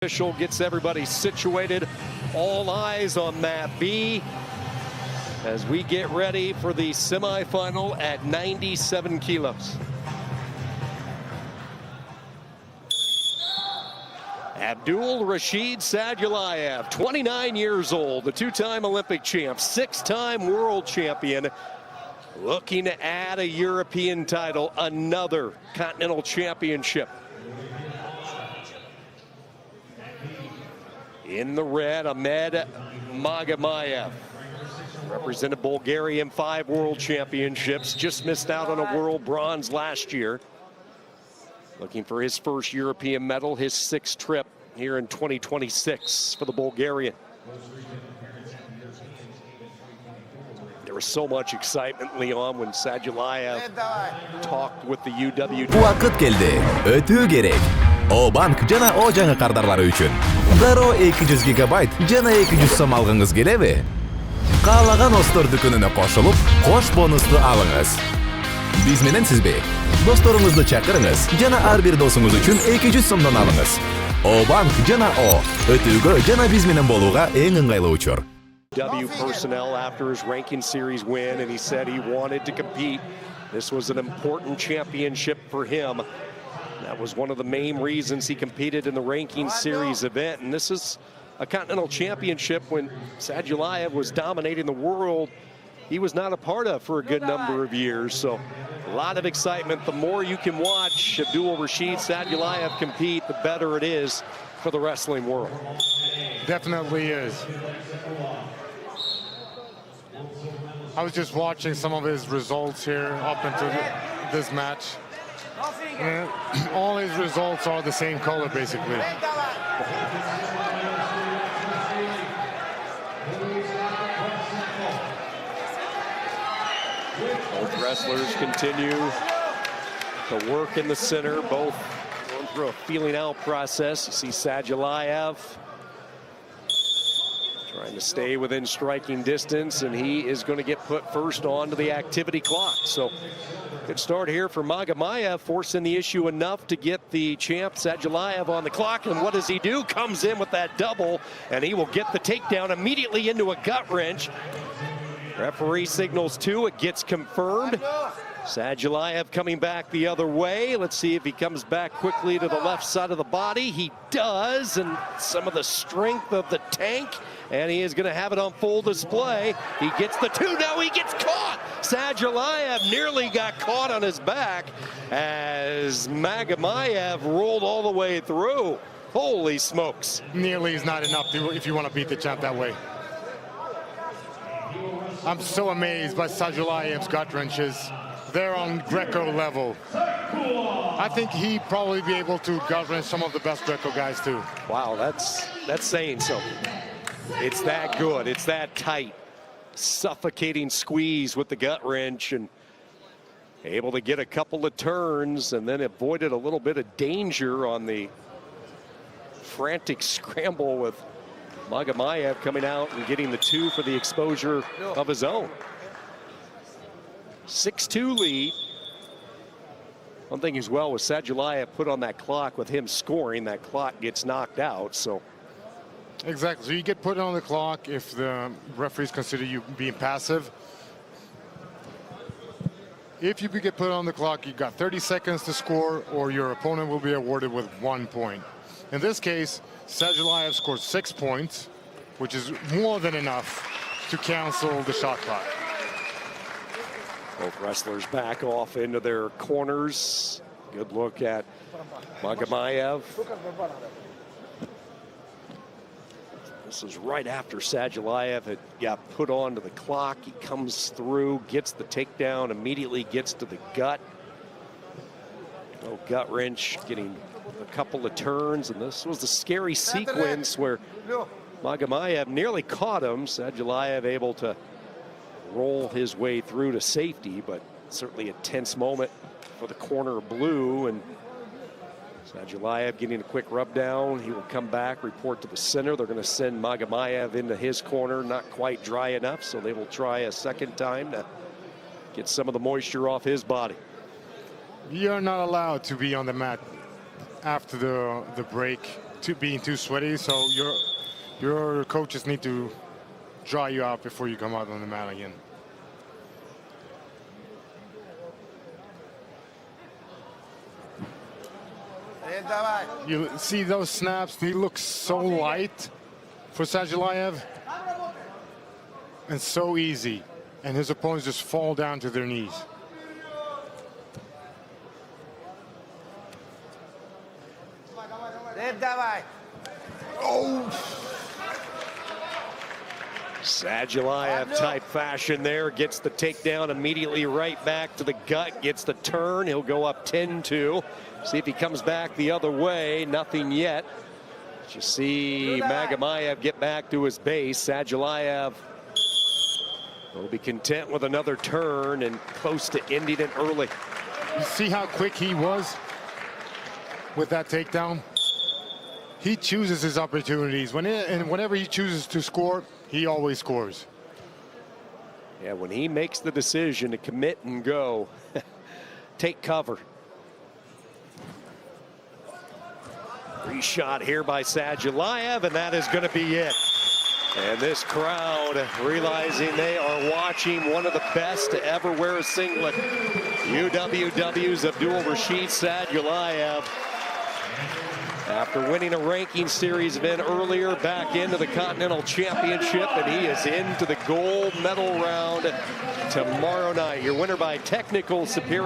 Official gets everybody situated. All eyes on Mat B as we get ready for the semifinal at 97 kilos. Abdulrashid Sadaulayev, 29 years old, the two-time Olympic champ, six-time world champion, looking to add a European title, another continental championship. In the red, Ahmed Magamaev, represented Bulgaria in 5 world championships, just missed out on a world bronze last year. Looking for his first European medal, his 6th trip here in 2026 for the Bulgarian. There was so much excitement, Leon, when Sadaulayev talked with the UW. Vaqt keldi, o'tib kerak. O bank jana o жаңы кардарлары үчүн. Дароо 200 гигабайт жана 200 сом алгыңыз келеби? Каалаган Остор дүкөнүнө кошулуп, кош бонусту алыңыз. Биз менен сизби? Досторуңузду чакырыңыз жана ар бир досуңуз үчүн 200 сомдон алыңыз. O bank жана O өтүүгө жана биз менен болууга эң ыңгайлуу учур. W personnel after his ranking series win, and he said he wanted to compete. This was an important championship for him. That was one of the main reasons he competed in the ranking series event, and this is a continental championship when Sadaulayev was dominating the world. He was not a part of for a good number of years, so a lot of excitement. The more you can watch Abdulrashid Sadaulayev compete, the better it is for the wrestling world. Definitely is. I was just watching some of his results here up into this match. And all his results are the same color, basically. Both wrestlers continue to work in the center, both going through a feeling out process. You see Sadaulayev trying to stay within striking distance, and he is going to get put first onto the activity clock. So good start here for Magamaev, forcing the issue enough to get the champ Sadaulayev on the clock. And what does he do? Comes in with that double, and he will get the takedown immediately into a gut wrench. Referee signals 2, it gets confirmed. Sadaulayev coming back the other way. Let's see if he comes back quickly to the left side of the body. He does, and some of the strength of the tank, and he is going to have it on full display. He gets the 2, no, he gets caught. Sadaulayev nearly got caught on his back as Magamaev rolled all the way through. Holy smokes. Nearly is not enough if you want to beat the champ that way. I'm so amazed by Sadauleyev's gut wrenches. They're on Greco level. I think he'd probably be able to gut wrench some of the best Greco guys too. Wow, that's saying something. It's that good, it's that tight, suffocating squeeze with the gut wrench, and able to get a couple of turns and then avoided a little bit of danger on the frantic scramble with Magamaev coming out and getting the 2 for the exposure of his own. 6-2 lead. One thing as well was Sadaulayev put on that clock. With him scoring, that clock gets knocked out. So exactly. So you get put on the clock if the referees consider you being passive. If you get put on the clock, you've got 30 seconds to score, or your opponent will be awarded with 1 point. In this case, Sadaulayev scored 6 points, which is more than enough to cancel the shot clock. Both wrestlers back off into their corners. Good look at Magamaev. This is right after Sadaulayev had got put onto the clock. He comes through, gets the takedown, immediately gets to the gut. Oh, gut wrench, getting a couple of turns, and this was the scary sequence where Magamaev nearly caught him. Sadaulayev able to roll his way through to safety, but certainly a tense moment for the corner blue. And Sadaulayev getting a quick rub down. He will come back, report to the center. They're going to send Magamaev into his corner, not quite dry enough, so they will try a second time to get some of the moisture off his body. You're not allowed to be on the mat after the break being too sweaty, so your coaches need to dry you out before you come out on the mat again. You see those snaps, they look so light for Sадулаев and so easy, and his opponents just fall down to their knees. Oh! Sадулаев type fashion there, gets the takedown immediately right back to the gut, gets the turn. He'll go up 10-2. See if he comes back the other way. Nothing yet. But you see Magamaev get back to his base. Sадулаев will be content with another turn and close to ending it early. You see how quick he was with that takedown? He chooses his opportunities. Whenever he chooses to score, he always scores. Yeah, when he makes the decision to commit and go, take cover. Reshot here by Sадулаев, and that is going to be it. And this crowd realizing they are watching one of the best to ever wear a singlet. UWW's Abdulrashid Sадulаев. After winning a ranking series event earlier, back into the Continental Championship, and he is into the gold medal round tomorrow night. Your winner by technical superiority.